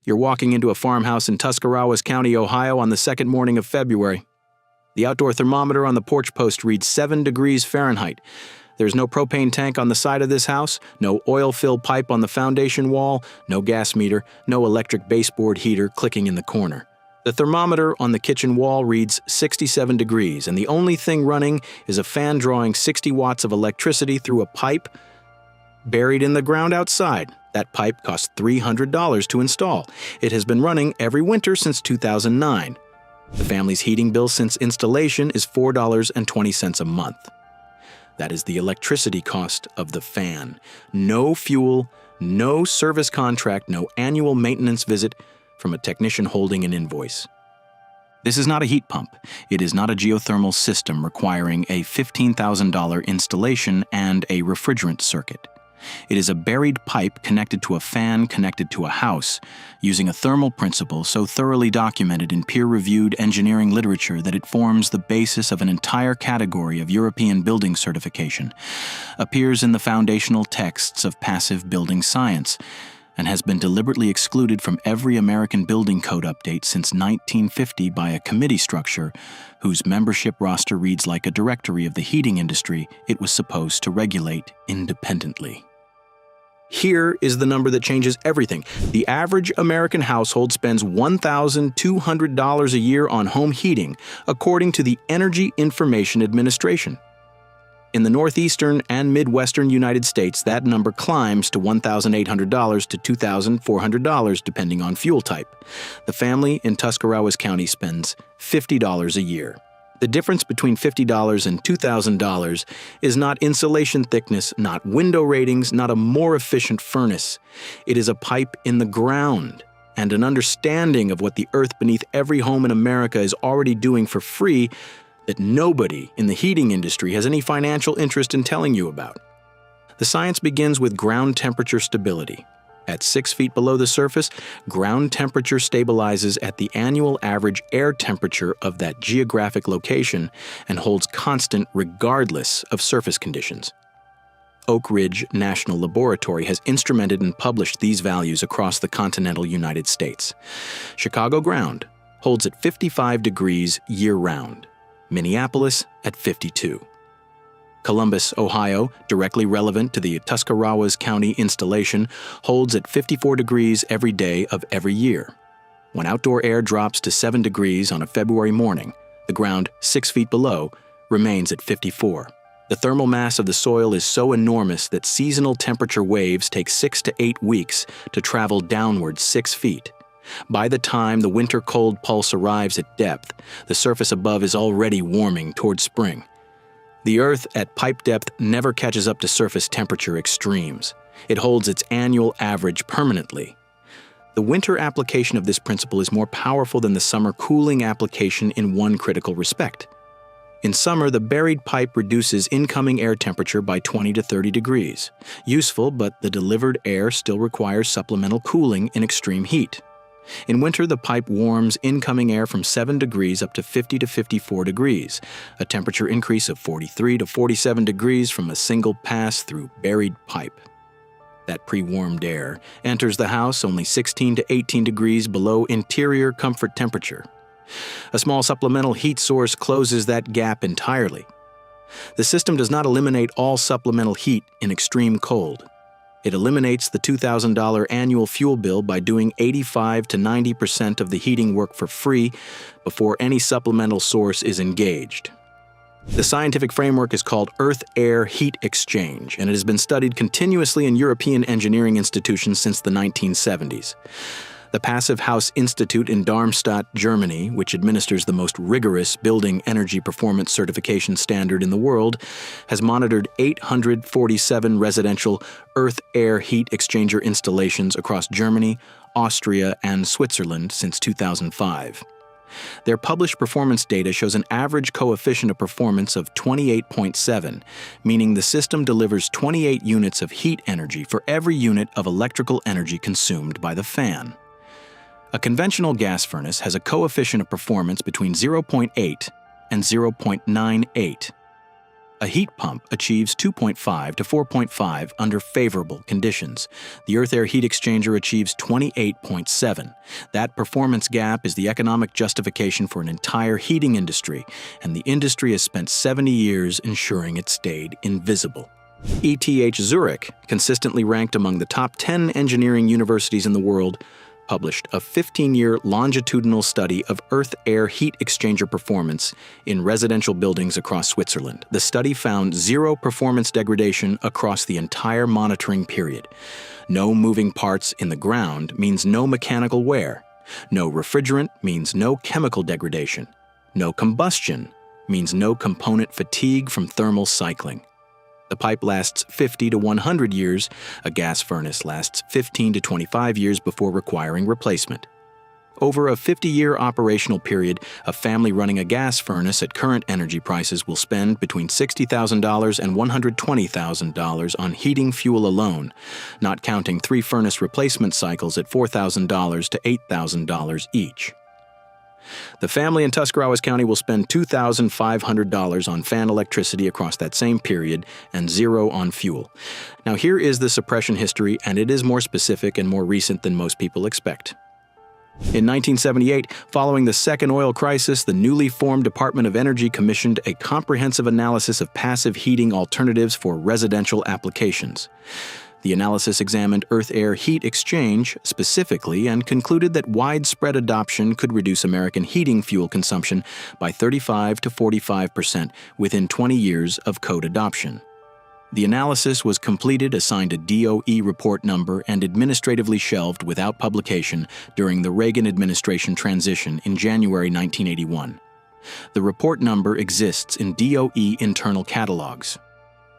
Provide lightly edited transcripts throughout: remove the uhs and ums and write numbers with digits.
You're walking into a farmhouse in Tuscarawas County, Ohio on the second morning of February. The outdoor thermometer on the porch post reads 7 degrees Fahrenheit. There's no propane tank on the side of this house, no oil-filled pipe on the foundation wall, no gas meter, no electric baseboard heater clicking in the corner. The thermometer on the kitchen wall reads 67 degrees, and the only thing running is a fan drawing 60 watts of electricity through a pipe buried in the ground outside. That pipe cost $300 to install. It has been running every winter since 2009. The family's heating bill since installation is $4.20 a month. That is the electricity cost of the fan. No fuel, no service contract, no annual maintenance visit from a technician holding an invoice. This is not a heat pump. It is not a geothermal system requiring a $15,000 installation and a refrigerant circuit. It is a buried pipe connected to a fan connected to a house, using a thermal principle so thoroughly documented in peer-reviewed engineering literature that it forms the basis of an entire category of European building certification, appears in the foundational texts of passive building science, and has been deliberately excluded from every American building code update since 1950 by a committee structure whose membership roster reads like a directory of the heating industry it was supposed to regulate independently. Here is the number that changes everything. The average American household spends $1,200 a year on home heating, according to the Energy Information Administration. In the northeastern and midwestern United States, that number climbs to $1,800 to $2,400 depending on fuel type. The family in Tuscarawas County spends $50 a year. The difference between $50 and $2,000 is not insulation thickness, not window ratings, not a more efficient furnace. It is a pipe in the ground and an understanding of what the earth beneath every home in America is already doing for free that nobody in the heating industry has any financial interest in telling you about. The science begins with ground temperature stability. At 6 feet below the surface, ground temperature stabilizes at the annual average air temperature of that geographic location and holds constant regardless of surface conditions. Oak Ridge National Laboratory has instrumented and published these values across the continental United States. Chicago ground holds at 55 degrees year-round. Minneapolis at 52. Columbus, Ohio, directly relevant to the Tuscarawas County installation, holds at 54 degrees every day of every year. When outdoor air drops to 7 degrees on a February morning, the ground 6 feet below remains at 54. The thermal mass of the soil is so enormous that seasonal temperature waves take 6 to 8 weeks to travel downward 6 feet. By the time the winter cold pulse arrives at depth, the surface above is already warming toward spring. The Earth at pipe depth never catches up to surface temperature extremes. It holds its annual average permanently. The winter application of this principle is more powerful than the summer cooling application in one critical respect. In summer, the buried pipe reduces incoming air temperature by 20 to 30 degrees. Useful, but the delivered air still requires supplemental cooling in extreme heat. In winter, the pipe warms incoming air from 7 degrees up to 50 to 54 degrees, a temperature increase of 43 to 47 degrees from a single pass through buried pipe. That pre-warmed air enters the house only 16 to 18 degrees below interior comfort temperature. A small supplemental heat source closes that gap entirely. The system does not eliminate all supplemental heat in extreme cold. It eliminates the $2,000 annual fuel bill by doing 85 to 90% of the heating work for free before any supplemental source is engaged. The scientific framework is called Earth-Air Heat Exchange, and it has been studied continuously in European engineering institutions since the 1970s. The Passive House Institute in Darmstadt, Germany, which administers the most rigorous building energy performance certification standard in the world, has monitored 847 residential earth-air heat exchanger installations across Germany, Austria, and Switzerland since 2005. Their published performance data shows an average coefficient of performance of 28.7, meaning the system delivers 28 units of heat energy for every unit of electrical energy consumed by the fan. A conventional gas furnace has a coefficient of performance between 0.8 and 0.98. A heat pump achieves 2.5 to 4.5 under favorable conditions. The Earth-Air heat exchanger achieves 28.7. That performance gap is the economic justification for an entire heating industry, and the industry has spent 70 years ensuring it stayed invisible. ETH Zurich, consistently ranked among the top 10 engineering universities in the world, published a 15-year longitudinal study of Earth-Air heat exchanger performance in residential buildings across Switzerland. The study found zero performance degradation across the entire monitoring period. No moving parts in the ground means no mechanical wear. No refrigerant means no chemical degradation. No combustion means no component fatigue from thermal cycling. The pipe lasts 50 to 100 years. A gas furnace lasts 15 to 25 years before requiring replacement. Over a 50-year operational period, a family running a gas furnace at current energy prices will spend between $60,000 and $120,000 on heating fuel alone, not counting 3 furnace replacement cycles at $4,000 to $8,000 each. The family in Tuscarawas County will spend $2,500 on fan electricity across that same period and zero on fuel. Now here is the suppression history, and it is more specific and more recent than most people expect. In 1978, following the second oil crisis, the newly formed Department of Energy commissioned a comprehensive analysis of passive heating alternatives for residential applications. The analysis examined Earth-Air heat exchange specifically and concluded that widespread adoption could reduce American heating fuel consumption by 35 to 45% within 20 years of code adoption. The analysis was completed, assigned a DOE report number, and administratively shelved without publication during the Reagan administration transition in January 1981. The report number exists in DOE internal catalogs.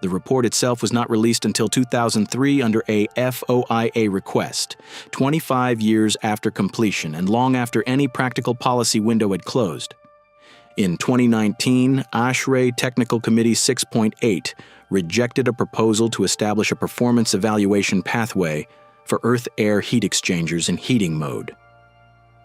The report itself was not released until 2003 under a FOIA request, 25 years after completion and long after any practical policy window had closed. In 2019, ASHRAE Technical Committee 6.8 rejected a proposal to establish a performance evaluation pathway for Earth-Air heat exchangers in heating mode.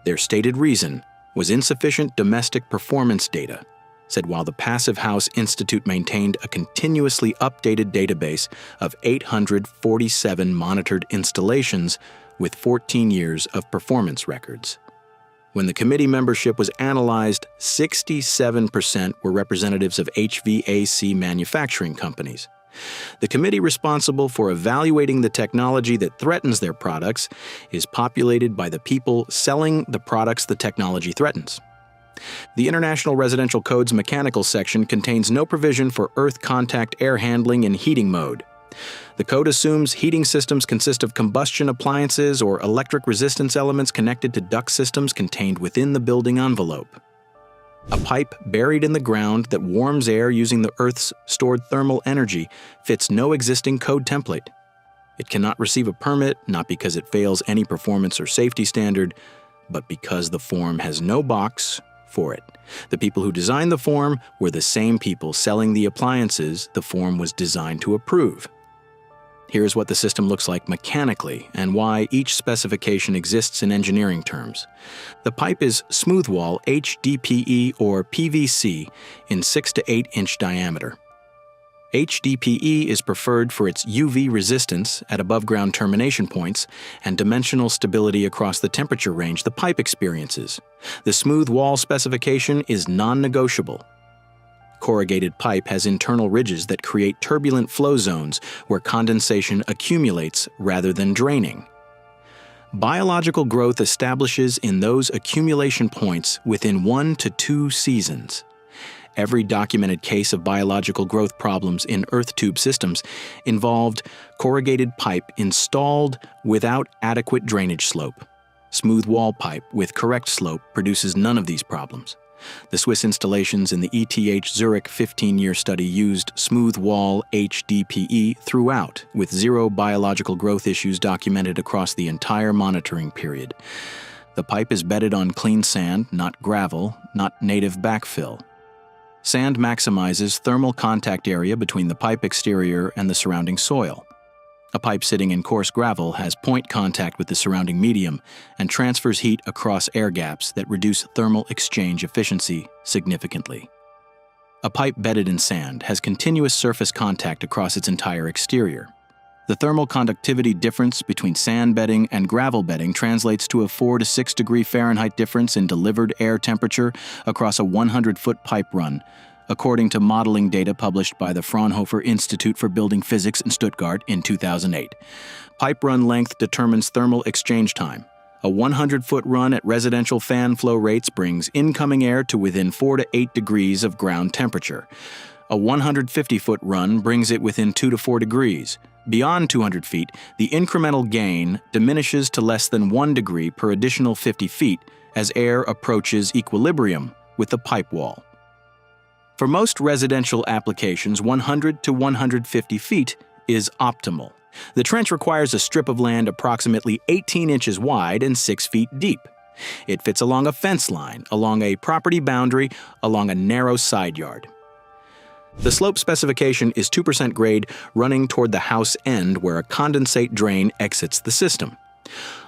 Their stated reason was insufficient domestic performance data, said while the Passive House Institute maintained a continuously updated database of 847 monitored installations with 14 years of performance records. When the committee membership was analyzed, 67% were representatives of HVAC manufacturing companies. The committee responsible for evaluating the technology that threatens their products is populated by the people selling the products the technology threatens. The International Residential Code's mechanical section contains no provision for earth contact air handling in heating mode. The code assumes heating systems consist of combustion appliances or electric resistance elements connected to duct systems contained within the building envelope. A pipe buried in the ground that warms air using the Earth's stored thermal energy fits no existing code template. It cannot receive a permit, not because it fails any performance or safety standard, but because the form has no box for it. The people who designed the form were the same people selling the appliances the form was designed to approve. Here's what the system looks like mechanically and why each specification exists in engineering terms. The pipe is smooth wall HDPE or PVC in 6 to 8 inch diameter. HDPE is preferred for its UV resistance at above-ground termination points and dimensional stability across the temperature range the pipe experiences. The smooth wall specification is non-negotiable. Corrugated pipe has internal ridges that create turbulent flow zones where condensation accumulates rather than draining. Biological growth establishes in those accumulation points within 1 to 2 seasons. Every documented case of biological growth problems in earth tube systems involved corrugated pipe installed without adequate drainage slope. Smooth wall pipe with correct slope produces none of these problems. The Swiss installations in the ETH Zurich 15-year study used smooth wall HDPE throughout, with zero biological growth issues documented across the entire monitoring period. The pipe is bedded on clean sand, not gravel, not native backfill. Sand maximizes thermal contact area between the pipe exterior and the surrounding soil. A pipe sitting in coarse gravel has point contact with the surrounding medium and transfers heat across air gaps that reduce thermal exchange efficiency significantly. A pipe bedded in sand has continuous surface contact across its entire exterior. The thermal conductivity difference between sand bedding and gravel bedding translates to a 4 to 6 degree Fahrenheit difference in delivered air temperature across a 100-foot pipe run, according to modeling data published by the Fraunhofer Institute for Building Physics in Stuttgart in 2008. Pipe run length determines thermal exchange time. A 100-foot run at residential fan flow rates brings incoming air to within 4 to 8 degrees of ground temperature. A 150-foot run brings it within 2 to 4 degrees. Beyond 200 feet, the incremental gain diminishes to less than 1 degree per additional 50 feet as air approaches equilibrium with the pipe wall. For most residential applications, 100 to 150 feet is optimal. The trench requires a strip of land approximately 18 inches wide and 6 feet deep. It fits along a fence line, along a property boundary, along a narrow side yard. The slope specification is 2% grade running toward the house end where a condensate drain exits the system.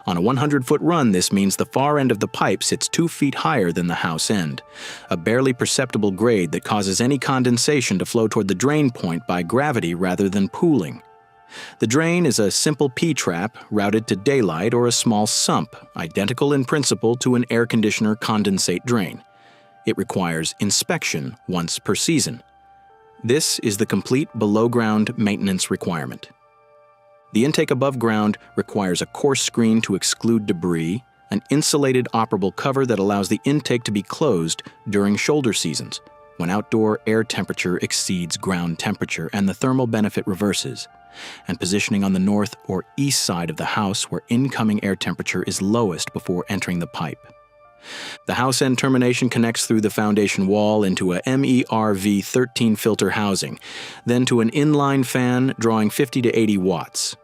On a 100-foot run, this means the far end of the pipe sits 2 feet higher than the house end, a barely perceptible grade that causes any condensation to flow toward the drain point by gravity rather than pooling. The drain is a simple P-trap routed to daylight or a small sump, identical in principle to an air conditioner condensate drain. It requires inspection once per season. This is the complete below-ground maintenance requirement. The intake above ground requires a coarse screen to exclude debris, an insulated operable cover that allows the intake to be closed during shoulder seasons, when outdoor air temperature exceeds ground temperature and the thermal benefit reverses, and positioning on the north or east side of the house where incoming air temperature is lowest before entering the pipe. The house end termination connects through the foundation wall into a MERV 13 filter housing, then to an inline fan drawing 50 to 80 watts.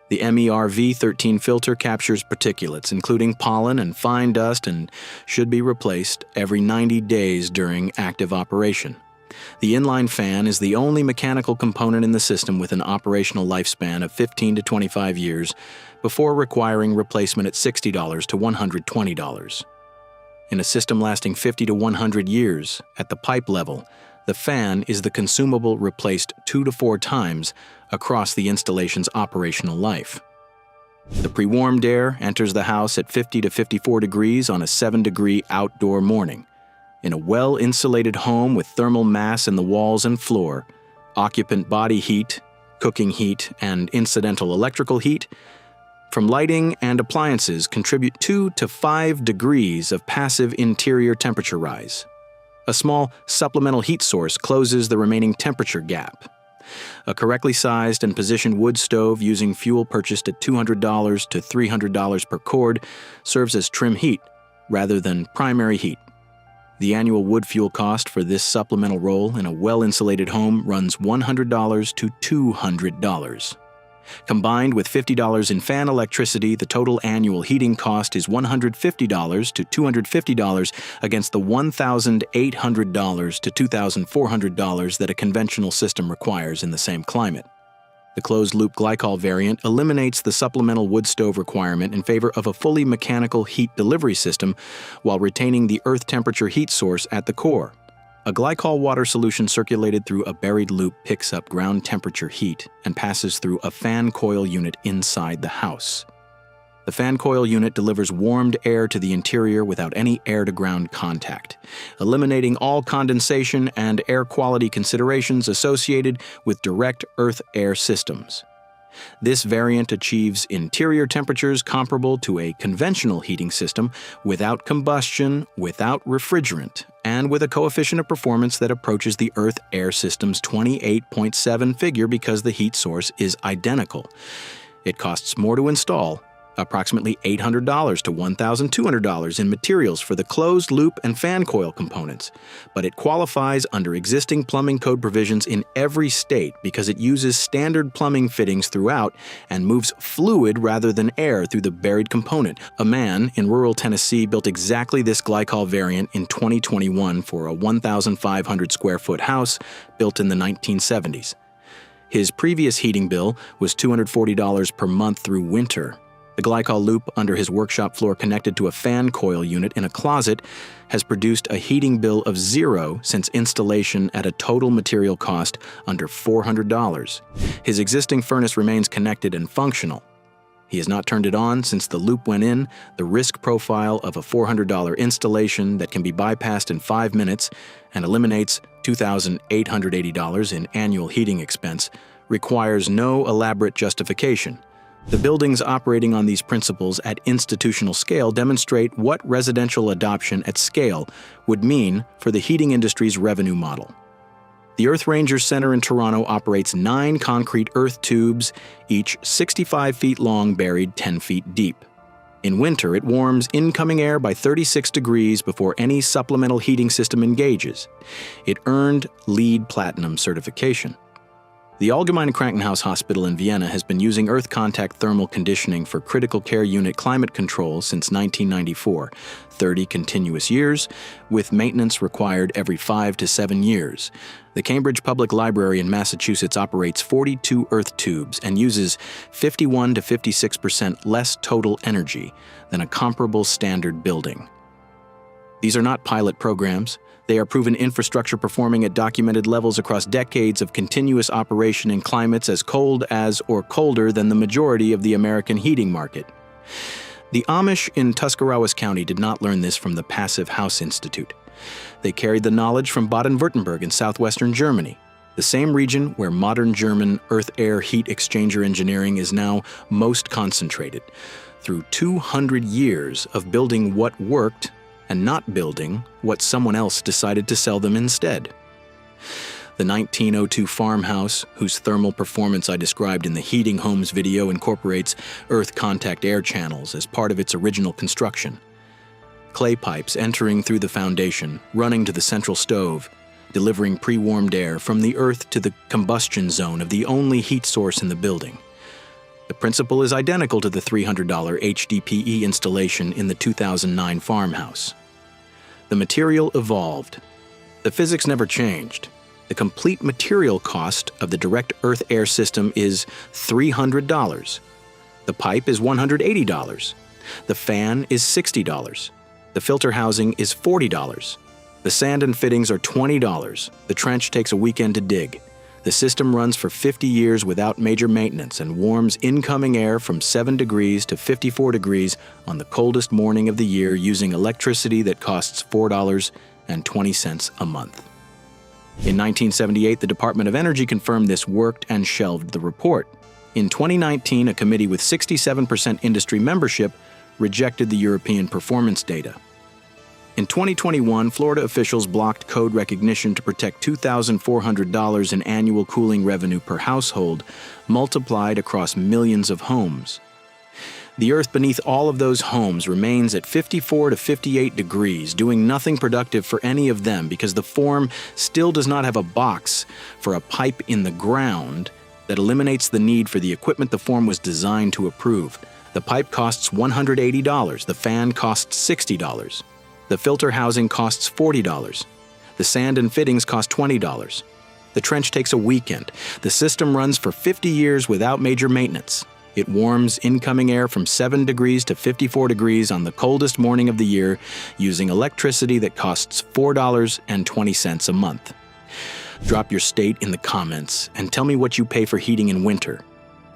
The MERV 13 filter captures particulates, including pollen and fine dust, and should be replaced every 90 days during active operation. The inline fan is the only mechanical component in the system with an operational lifespan of 15 to 25 years before requiring replacement at $60 to $120. In a system lasting 50 to 100 years, at the pipe level, the fan is the consumable replaced 2 to 4 times across the installation's operational life. The pre-warmed air enters the house at 50 to 54 degrees on a 7-degree outdoor morning. In a well-insulated home with thermal mass in the walls and floor, occupant body heat, cooking heat, and incidental electrical heat from lighting and appliances contribute 2 to 5 degrees of passive interior temperature rise. A small supplemental heat source closes the remaining temperature gap. A correctly sized and positioned wood stove using fuel purchased at $200 to $300 per cord serves as trim heat rather than primary heat. The annual wood fuel cost for this supplemental role in a well-insulated home runs $100 to $200. Combined with $50 in fan electricity, the total annual heating cost is $150 to $250 against the $1,800 to $2,400 that a conventional system requires in the same climate. The closed-loop glycol variant eliminates the supplemental wood stove requirement in favor of a fully mechanical heat delivery system while retaining the earth temperature heat source at the core. A glycol water solution circulated through a buried loop picks up ground temperature heat and passes through a fan coil unit inside the house. The fan coil unit delivers warmed air to the interior without any air-to-ground contact, eliminating all condensation and air quality considerations associated with direct earth-air systems. This variant achieves interior temperatures comparable to a conventional heating system without combustion, without refrigerant, and with a coefficient of performance that approaches the Earth-Air system's 28.7 figure because the heat source is identical. It costs more to install, approximately $800 to $1,200 in materials for the closed loop and fan coil components, but it qualifies under existing plumbing code provisions in every state because it uses standard plumbing fittings throughout and moves fluid rather than air through the buried component. A man in rural Tennessee built exactly this glycol variant in 2021 for a 1,500 square foot house built in the 1970s. His previous heating bill was $240 per month through winter. The glycol loop under his workshop floor connected to a fan coil unit in a closet has produced a heating bill of $0 since installation at a total material cost under $400. His existing furnace remains connected and functional. He has not turned it on since the loop went in. The risk profile of a $400 installation that can be bypassed in 5 minutes and eliminates $2,880 in annual heating expense requires no elaborate justification. The buildings operating on these principles at institutional scale demonstrate what residential adoption at scale would mean for the heating industry's revenue model. The Earth Rangers Center in Toronto operates 9 concrete earth tubes, each 65 feet long, buried 10 feet deep. In winter, it warms incoming air by 36 degrees before any supplemental heating system engages. It earned LEED Platinum certification. The Allgemeine Krankenhaus Hospital in Vienna has been using earth contact thermal conditioning for critical care unit climate control since 1994, 30 continuous years, with maintenance required every 5 to 7 years. The Cambridge Public Library in Massachusetts operates 42 earth tubes and uses 51 to 56% less total energy than a comparable standard building. These are not pilot programs. They are proven infrastructure performing at documented levels across decades of continuous operation in climates as cold as or colder than the majority of the American heating market. The Amish in Tuscarawas County did not learn this from the Passive House Institute. They carried the knowledge from Baden-Württemberg in southwestern Germany, the same region where modern German earth-air heat exchanger engineering is now most concentrated, through 200 years of building what worked and not building what someone else decided to sell them instead. The 1902 farmhouse, whose thermal performance I described in the Heating Homes video, incorporates earth contact air channels as part of its original construction. Clay pipes entering through the foundation, running to the central stove, delivering pre-warmed air from the earth to the combustion zone of the only heat source in the building. The principle is identical to the $300 HDPE installation in the 2009 farmhouse. The material evolved. The physics never changed. The complete material cost of the direct earth-air system is $300. The pipe is $180. The fan is $60. The filter housing is $40. The sand and fittings are $20. The trench takes a weekend to dig. The system runs for 50 years without major maintenance and warms incoming air from 7 degrees to 54 degrees on the coldest morning of the year using electricity that costs $4.20 a month. In 1978, the Department of Energy confirmed this worked and shelved the report. In 2019, a committee with 67% industry membership rejected the European performance data. In 2021, Florida officials blocked code recognition to protect $2,400 in annual cooling revenue per household, multiplied across millions of homes. The earth beneath all of those homes remains at 54 to 58 degrees, doing nothing productive for any of them because the form still does not have a box for a pipe in the ground that eliminates the need for the equipment the form was designed to approve. The pipe costs $180. The fan costs $60. The filter housing costs $40. The sand and fittings cost $20. The trench takes a weekend. The system runs for 50 years without major maintenance. It warms incoming air from 7 degrees to 54 degrees on the coldest morning of the year using electricity that costs $4.20 a month. Drop your state in the comments and tell me what you pay for heating in winter.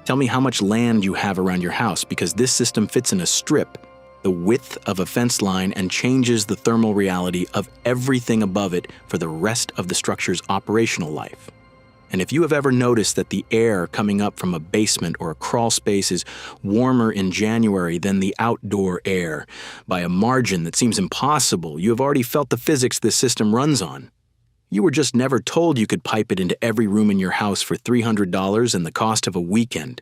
Tell me how much land you have around your house because this system fits in a strip, the width of a fence line, and changes the thermal reality of everything above it for the rest of the structure's operational life. And if you have ever noticed that the air coming up from a basement or a crawl space is warmer in January than the outdoor air by a margin that seems impossible, you have already felt the physics this system runs on. You were just never told you could pipe it into every room in your house for $300 and the cost of a weekend.